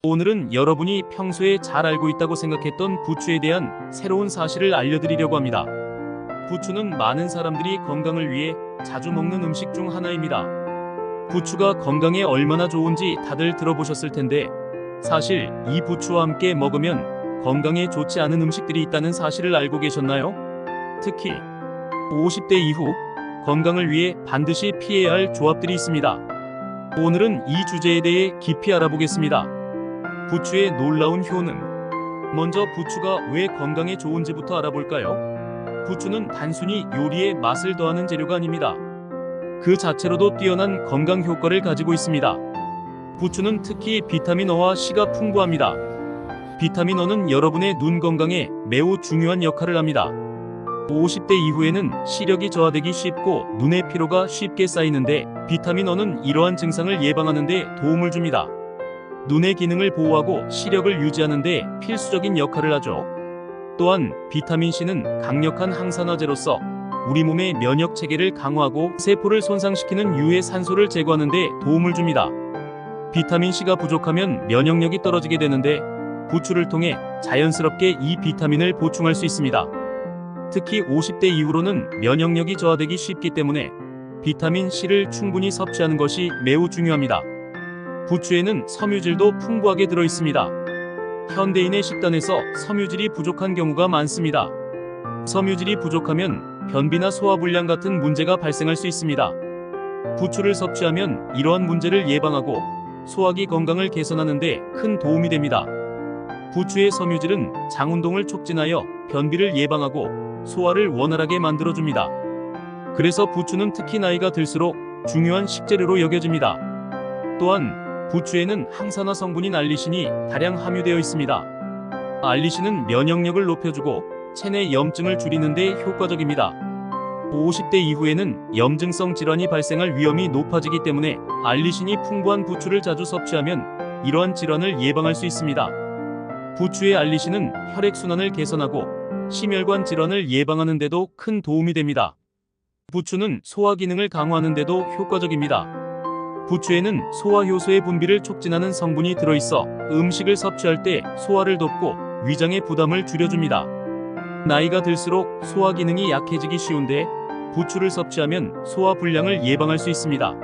오늘은 여러분이 평소에 잘 알고 있다고 생각했던 부추에 대한 새로운 사실을 알려드리려고 합니다. 부추는 많은 사람들이 건강을 위해 자주 먹는 음식 중 하나입니다. 부추가 건강에 얼마나 좋은지 다들 들어보셨을 텐데, 사실 이 부추와 함께 먹으면 건강에 좋지 않은 음식들이 있다는 사실을 알고 계셨나요? 특히 50대 이후 건강을 위해 반드시 피해야 할 조합들이 있습니다. 오늘은 이 주제에 대해 깊이 알아보겠습니다. 부추의 놀라운 효능. 먼저 부추가 왜 건강에 좋은지부터 알아볼까요? 부추는 단순히 요리에 맛을 더하는 재료가 아닙니다. 그 자체로도 뛰어난 건강 효과를 가지고 있습니다. 부추는 특히 비타민 O와 C가 풍부합니다. 비타민 O는 여러분의 눈 건강에 매우 중요한 역할을 합니다. 50대 이후에는 시력이 저하되기 쉽고 눈의 피로가 쉽게 쌓이는데, 비타민 O는 이러한 증상을 예방하는 데 도움을 줍니다. 눈의 기능을 보호하고 시력을 유지하는 데 필수적인 역할을 하죠. 또한 비타민 C는 강력한 항산화제로서 우리 몸의 면역 체계를 강화하고 세포를 손상시키는 유해 산소를 제거하는 데 도움을 줍니다. 비타민 C가 부족하면 면역력이 떨어지게 되는데, 부추를 통해 자연스럽게 이 비타민을 보충할 수 있습니다. 특히 50대 이후로는 면역력이 저하되기 쉽기 때문에 비타민 C를 충분히 섭취하는 것이 매우 중요합니다. 부추에는 섬유질도 풍부하게 들어있습니다. 현대인의 식단에서 섬유질이 부족한 경우가 많습니다. 섬유질이 부족하면 변비나 소화불량 같은 문제가 발생할 수 있습니다. 부추를 섭취하면 이러한 문제를 예방하고 소화기 건강을 개선하는 데 큰 도움이 됩니다. 부추의 섬유질은 장운동을 촉진하여 변비를 예방하고 소화를 원활하게 만들어줍니다. 그래서 부추는 특히 나이가 들수록 중요한 식재료로 여겨집니다. 또한 부추에는 항산화 성분인 알리신이 다량 함유되어 있습니다. 알리신은 면역력을 높여주고 체내 염증을 줄이는 데 효과적입니다. 50대 이후에는 염증성 질환이 발생할 위험이 높아지기 때문에 알리신이 풍부한 부추를 자주 섭취하면 이러한 질환을 예방할 수 있습니다. 부추의 알리신은 혈액순환을 개선하고 심혈관 질환을 예방하는 데도 큰 도움이 됩니다. 부추는 소화 기능을 강화하는 데도 효과적입니다. 부추에는 소화효소의 분비를 촉진하는 성분이 들어있어 음식을 섭취할 때 소화를 돕고 위장의 부담을 줄여줍니다. 나이가 들수록 소화 기능이 약해지기 쉬운데, 부추를 섭취하면 소화 불량을 예방할 수 있습니다.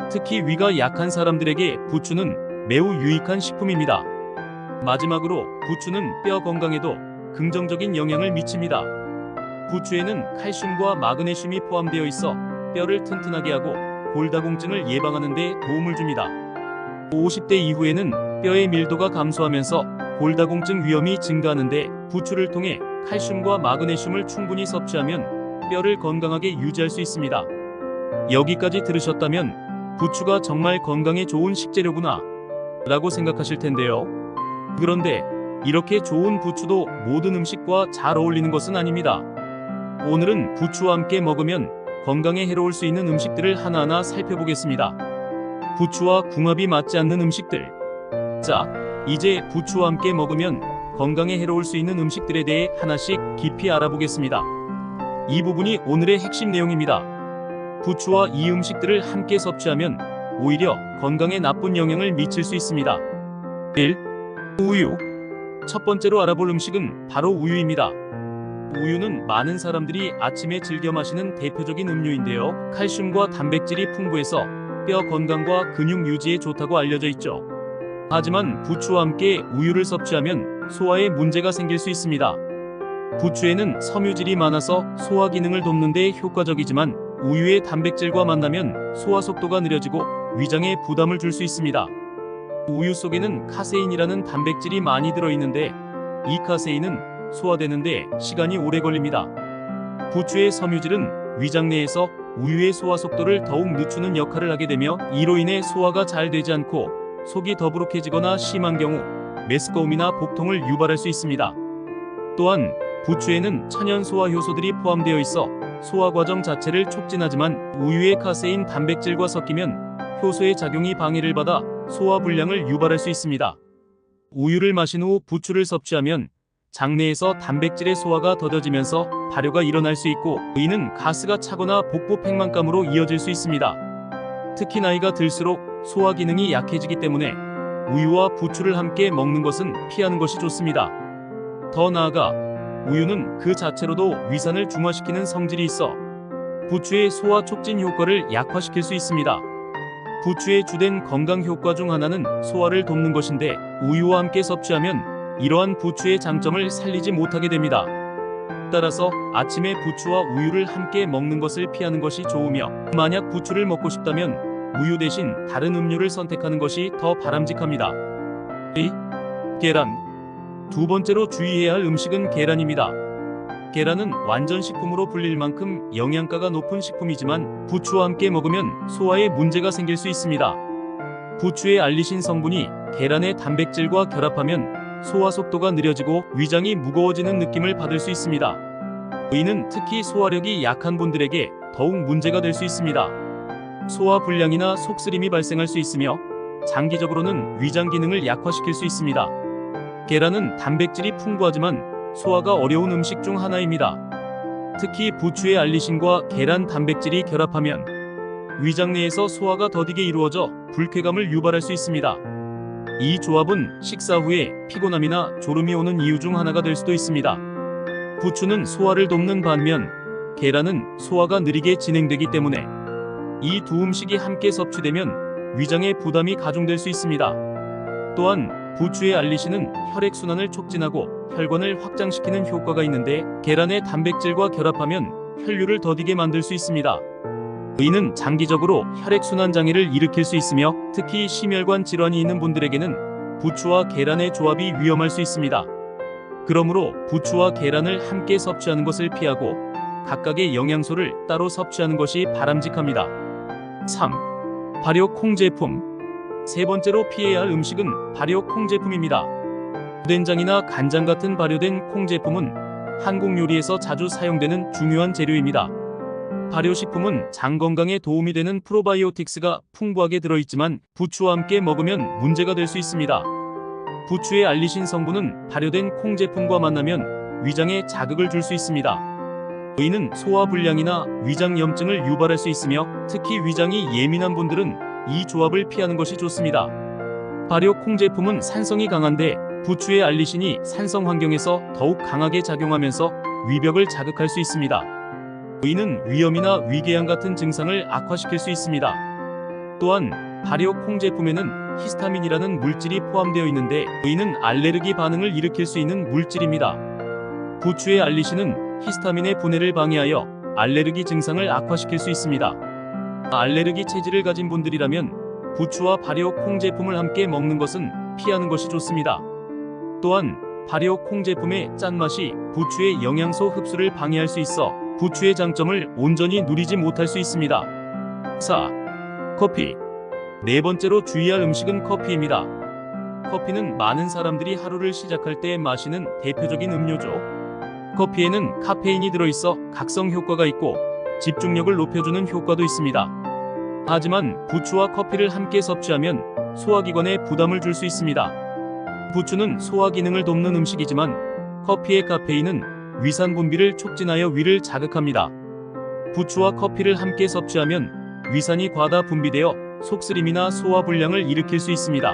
특히 위가 약한 사람들에게 부추는 매우 유익한 식품입니다. 마지막으로 부추는 뼈 건강에도 긍정적인 영향을 미칩니다. 부추에는 칼슘과 마그네슘이 포함되어 있어 뼈를 튼튼하게 하고 골다공증을 예방하는 데 도움을 줍니다. 50대 이후에는 뼈의 밀도가 감소하면서 골다공증 위험이 증가하는데, 부추를 통해 칼슘과 마그네슘을 충분히 섭취하면 뼈를 건강하게 유지할 수 있습니다. 여기까지 들으셨다면 부추가 정말 건강에 좋은 식재료구나 라고 생각하실 텐데요. 그런데 이렇게 좋은 부추도 모든 음식과 잘 어울리는 것은 아닙니다. 오늘은 부추와 함께 먹으면 건강에 해로울 수 있는 음식들을 하나하나 살펴보겠습니다. 부추와 궁합이 맞지 않는 음식들. 자, 이제 부추와 함께 먹으면 건강에 해로울 수 있는 음식들에 대해 하나씩 깊이 알아보겠습니다. 이 부분이 오늘의 핵심 내용입니다. 부추와 이 음식들을 함께 섭취하면 오히려 건강에 나쁜 영향을 미칠 수 있습니다. 1. 우유. 첫 번째로 알아볼 음식은 바로 우유입니다. 우유는 많은 사람들이 아침에 즐겨 마시는 대표적인 음료인데요. 칼슘과 단백질이 풍부해서 뼈 건강과 근육 유지에 좋다고 알려져 있죠. 하지만 부추와 함께 우유를 섭취하면 소화에 문제가 생길 수 있습니다. 부추에는 섬유질이 많아서 소화 기능을 돕는 데 효과적이지만, 우유의 단백질과 만나면 소화 속도가 느려지고 위장에 부담을 줄 수 있습니다. 우유 속에는 카세인이라는 단백질이 많이 들어있는데, 이 카세인은 소화되는데 시간이 오래 걸립니다. 부추의 섬유질은 위장 내에서 우유의 소화 속도를 더욱 늦추는 역할을 하게 되며, 이로 인해 소화가 잘 되지 않고 속이 더부룩해지거나 심한 경우 메스꺼움이나 복통을 유발할 수 있습니다. 또한 부추에는 천연 소화 효소들이 포함되어 있어 소화 과정 자체를 촉진하지만, 우유의 카세인 단백질과 섞이면 효소의 작용이 방해를 받아 소화 불량을 유발할 수 있습니다. 우유를 마신 후 부추를 섭취하면 장내에서 단백질의 소화가 더뎌지면서 발효가 일어날 수 있고, 이는 가스가 차거나 복부 팽만감으로 이어질 수 있습니다. 특히 나이가 들수록 소화 기능이 약해지기 때문에 우유와 부추를 함께 먹는 것은 피하는 것이 좋습니다. 더 나아가 우유는 그 자체로도 위산을 중화시키는 성질이 있어 부추의 소화 촉진 효과를 약화시킬 수 있습니다. 부추의 주된 건강 효과 중 하나는 소화를 돕는 것인데 우유와 함께 섭취하면 이러한 부추의 장점을 살리지 못하게 됩니다. 따라서 아침에 부추와 우유를 함께 먹는 것을 피하는 것이 좋으며, 만약 부추를 먹고 싶다면 우유 대신 다른 음료를 선택하는 것이 더 바람직합니다. 계란. 두 번째로 주의해야 할 음식은 계란입니다. 계란은 완전 식품으로 불릴 만큼 영양가가 높은 식품이지만 부추와 함께 먹으면 소화에 문제가 생길 수 있습니다. 부추의 알리신 성분이 계란의 단백질과 결합하면 소화 속도가 느려지고 위장이 무거워지는 느낌을 받을 수 있습니다. 이는 특히 소화력이 약한 분들에게 더욱 문제가 될 수 있습니다. 소화 불량이나 속쓰림이 발생할 수 있으며 장기적으로는 위장 기능을 약화시킬 수 있습니다. 계란은 단백질이 풍부하지만 소화가 어려운 음식 중 하나입니다. 특히 부추의 알리신과 계란 단백질이 결합하면 위장 내에서 소화가 더디게 이루어져 불쾌감을 유발할 수 있습니다. 이 조합은 식사 후에 피곤함이나 졸음이 오는 이유 중 하나가 될 수도 있습니다. 부추는 소화를 돕는 반면 계란은 소화가 느리게 진행되기 때문에 이 두 음식이 함께 섭취되면 위장에 부담이 가중될 수 있습니다. 또한 부추의 알리신은 혈액순환을 촉진하고 혈관을 확장시키는 효과가 있는데 계란의 단백질과 결합하면 혈류를 더디게 만들 수 있습니다. 이는 장기적으로 혈액순환 장애를 일으킬 수 있으며 특히 심혈관 질환이 있는 분들에게는 부추와 계란의 조합이 위험할 수 있습니다. 그러므로 부추와 계란을 함께 섭취하는 것을 피하고 각각의 영양소를 따로 섭취하는 것이 바람직합니다. 3. 발효 콩 제품. 세 번째로 피해야 할 음식은 발효 콩 제품입니다. 된장이나 간장 같은 발효된 콩 제품은 한국 요리에서 자주 사용되는 중요한 재료입니다. 발효식품은 장 건강에 도움이 되는 프로바이오틱스가 풍부하게 들어있지만 부추와 함께 먹으면 문제가 될 수 있습니다. 부추의 알리신 성분은 발효된 콩 제품과 만나면 위장에 자극을 줄 수 있습니다. 이는 소화 불량이나 위장 염증을 유발할 수 있으며 특히 위장이 예민한 분들은 이 조합을 피하는 것이 좋습니다. 발효 콩 제품은 산성이 강한데 부추의 알리신이 산성 환경에서 더욱 강하게 작용하면서 위벽을 자극할 수 있습니다. 이는 위염이나 위궤양 같은 증상을 악화시킬 수 있습니다. 또한 발효 콩 제품에는 히스타민이라는 물질이 포함되어 있는데 이는 알레르기 반응을 일으킬 수 있는 물질입니다. 부추의 알리신은 히스타민의 분해를 방해하여 알레르기 증상을 악화시킬 수 있습니다. 알레르기 체질을 가진 분들이라면 부추와 발효 콩 제품을 함께 먹는 것은 피하는 것이 좋습니다. 또한 발효 콩 제품의 짠맛이 부추의 영양소 흡수를 방해할 수 있어 부추의 장점을 온전히 누리지 못할 수 있습니다. 4. 커피. 네 번째로 주의할 음식은 커피입니다. 커피는 많은 사람들이 하루를 시작할 때 마시는 대표적인 음료죠. 커피에는 카페인이 들어있어 각성 효과가 있고 집중력을 높여주는 효과도 있습니다. 하지만 부추와 커피를 함께 섭취하면 소화기관에 부담을 줄 수 있습니다. 부추는 소화 기능을 돕는 음식이지만 커피의 카페인은 위산 분비를 촉진하여 위를 자극합니다. 부추와 커피를 함께 섭취하면 위산이 과다 분비되어 속쓰림이나 소화 불량을 일으킬 수 있습니다.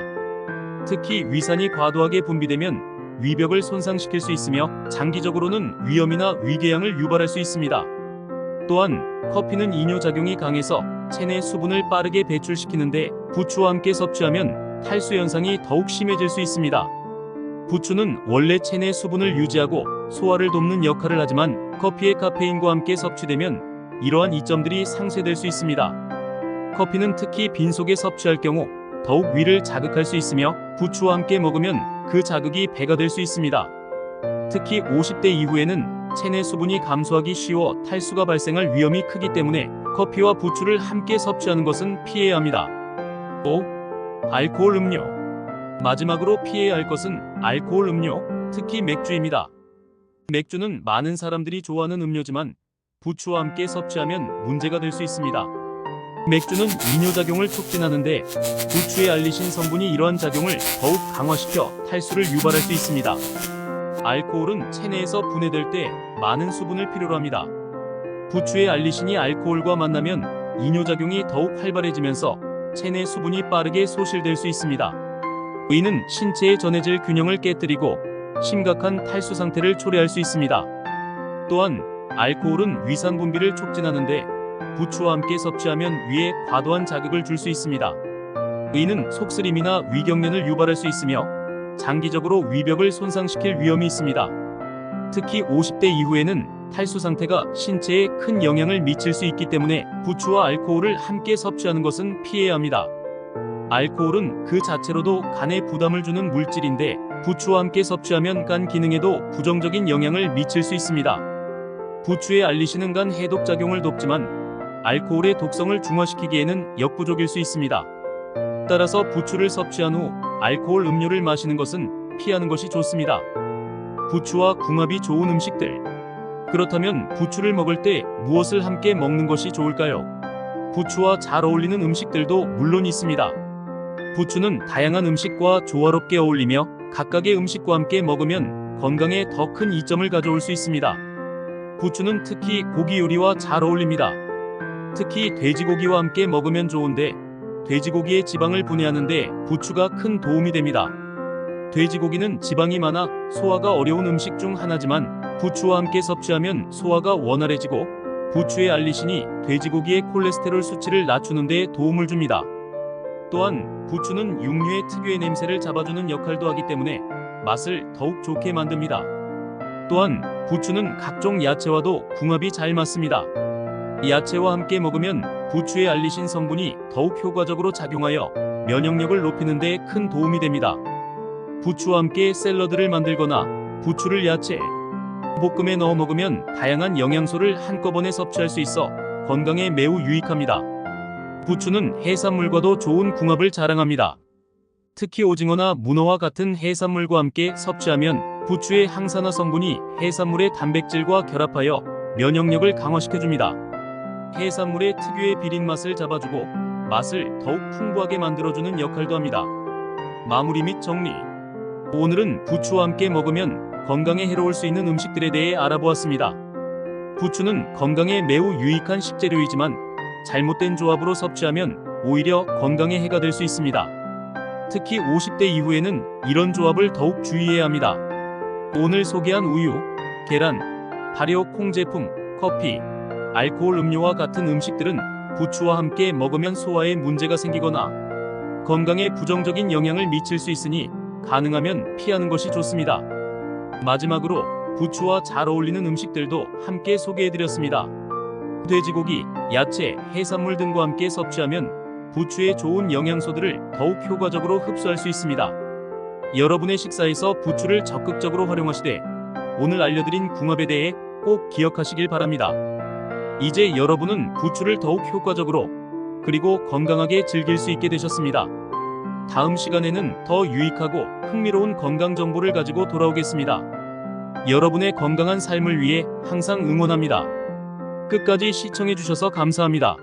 특히 위산이 과도하게 분비되면 위벽을 손상시킬 수 있으며 장기적으로는 위염이나 위궤양을 유발할 수 있습니다. 또한 커피는 이뇨작용이 강해서 체내 수분을 빠르게 배출시키는데 부추와 함께 섭취하면 탈수 현상이 더욱 심해질 수 있습니다. 부추는 원래 체내 수분을 유지하고 소화를 돕는 역할을 하지만 커피의 카페인과 함께 섭취되면 이러한 이점들이 상쇄될 수 있습니다. 커피는 특히 빈속에 섭취할 경우 더욱 위를 자극할 수 있으며 부추와 함께 먹으면 그 자극이 배가 될 수 있습니다. 특히 50대 이후에는 체내 수분이 감소하기 쉬워 탈수가 발생할 위험이 크기 때문에 커피와 부추를 함께 섭취하는 것은 피해야 합니다. 5. 알코올 음료. 마지막으로 피해야 할 것은 알코올 음료, 특히 맥주입니다. 맥주는 많은 사람들이 좋아하는 음료지만 부추와 함께 섭취하면 문제가 될 수 있습니다. 맥주는 이뇨작용을 촉진하는데 부추에 알리신 성분이 이러한 작용을 더욱 강화시켜 탈수를 유발할 수 있습니다. 알코올은 체내에서 분해될 때 많은 수분을 필요로 합니다. 부추의 알리신이 알코올과 만나면 이뇨작용이 더욱 활발해지면서 체내 수분이 빠르게 소실될 수 있습니다. 의는 신체의 전해질 균형을 깨뜨리고 심각한 탈수 상태를 초래할 수 있습니다. 또한 알코올은 위산 분비를 촉진하는데 부추와 함께 섭취하면 위에 과도한 자극을 줄 수 있습니다. 의는 속쓰림이나 위경련을 유발할 수 있으며 장기적으로 위벽을 손상시킬 위험이 있습니다. 특히 50대 이후에는 탈수 상태가 신체에 큰 영향을 미칠 수 있기 때문에 부추와 알코올을 함께 섭취하는 것은 피해야 합니다. 알코올은 그 자체로도 간에 부담을 주는 물질인데 부추와 함께 섭취하면 간 기능에도 부정적인 영향을 미칠 수 있습니다. 부추의 알리신은 간 해독 작용을 돕지만 알코올의 독성을 중화시키기에는 역부족일 수 있습니다. 따라서 부추를 섭취한 후 알코올 음료를 마시는 것은 피하는 것이 좋습니다. 부추와 궁합이 좋은 음식들. 그렇다면 부추를 먹을 때 무엇을 함께 먹는 것이 좋을까요? 부추와 잘 어울리는 음식들도 물론 있습니다. 부추는 다양한 음식과 조화롭게 어울리며 각각의 음식과 함께 먹으면 건강에 더 큰 이점을 가져올 수 있습니다. 부추는 특히 고기 요리와 잘 어울립니다. 특히 돼지고기와 함께 먹으면 좋은데 돼지고기의 지방을 분해하는 데 부추가 큰 도움이 됩니다. 돼지고기는 지방이 많아 소화가 어려운 음식 중 하나지만 부추와 함께 섭취하면 소화가 원활해지고 부추의 알리신이 돼지고기의 콜레스테롤 수치를 낮추는 데 도움을 줍니다. 또한 부추는 육류의 특유의 냄새를 잡아주는 역할도 하기 때문에 맛을 더욱 좋게 만듭니다. 또한 부추는 각종 야채와도 궁합이 잘 맞습니다. 야채와 함께 먹으면 부추의 알리신 성분이 더욱 효과적으로 작용하여 면역력을 높이는 데 큰 도움이 됩니다. 부추와 함께 샐러드를 만들거나 부추를 야채, 볶음에 넣어 먹으면 다양한 영양소를 한꺼번에 섭취할 수 있어 건강에 매우 유익합니다. 부추는 해산물과도 좋은 궁합을 자랑합니다. 특히 오징어나 문어와 같은 해산물과 함께 섭취하면 부추의 항산화 성분이 해산물의 단백질과 결합하여 면역력을 강화시켜줍니다. 해산물의 특유의 비린 맛을 잡아주고 맛을 더욱 풍부하게 만들어주는 역할도 합니다. 마무리 및 정리. 오늘은 부추와 함께 먹으면 건강에 해로울 수 있는 음식들에 대해 알아보았습니다. 부추는 건강에 매우 유익한 식재료이지만 잘못된 조합으로 섭취하면 오히려 건강에 해가 될 수 있습니다. 특히 50대 이후에는 이런 조합을 더욱 주의해야 합니다. 오늘 소개한 우유, 계란, 발효 콩 제품, 커피, 알코올 음료와 같은 음식들은 부추와 함께 먹으면 소화에 문제가 생기거나 건강에 부정적인 영향을 미칠 수 있으니 가능하면 피하는 것이 좋습니다. 마지막으로 부추와 잘 어울리는 음식들도 함께 소개해드렸습니다. 돼지고기, 야채, 해산물 등과 함께 섭취하면 부추의 좋은 영양소들을 더욱 효과적으로 흡수할 수 있습니다. 여러분의 식사에서 부추를 적극적으로 활용하시되 오늘 알려드린 궁합에 대해 꼭 기억하시길 바랍니다. 이제 여러분은 부추를 더욱 효과적으로 그리고 건강하게 즐길 수 있게 되셨습니다. 다음 시간에는 더 유익하고 흥미로운 건강 정보를 가지고 돌아오겠습니다. 여러분의 건강한 삶을 위해 항상 응원합니다. 끝까지 시청해주셔서 감사합니다.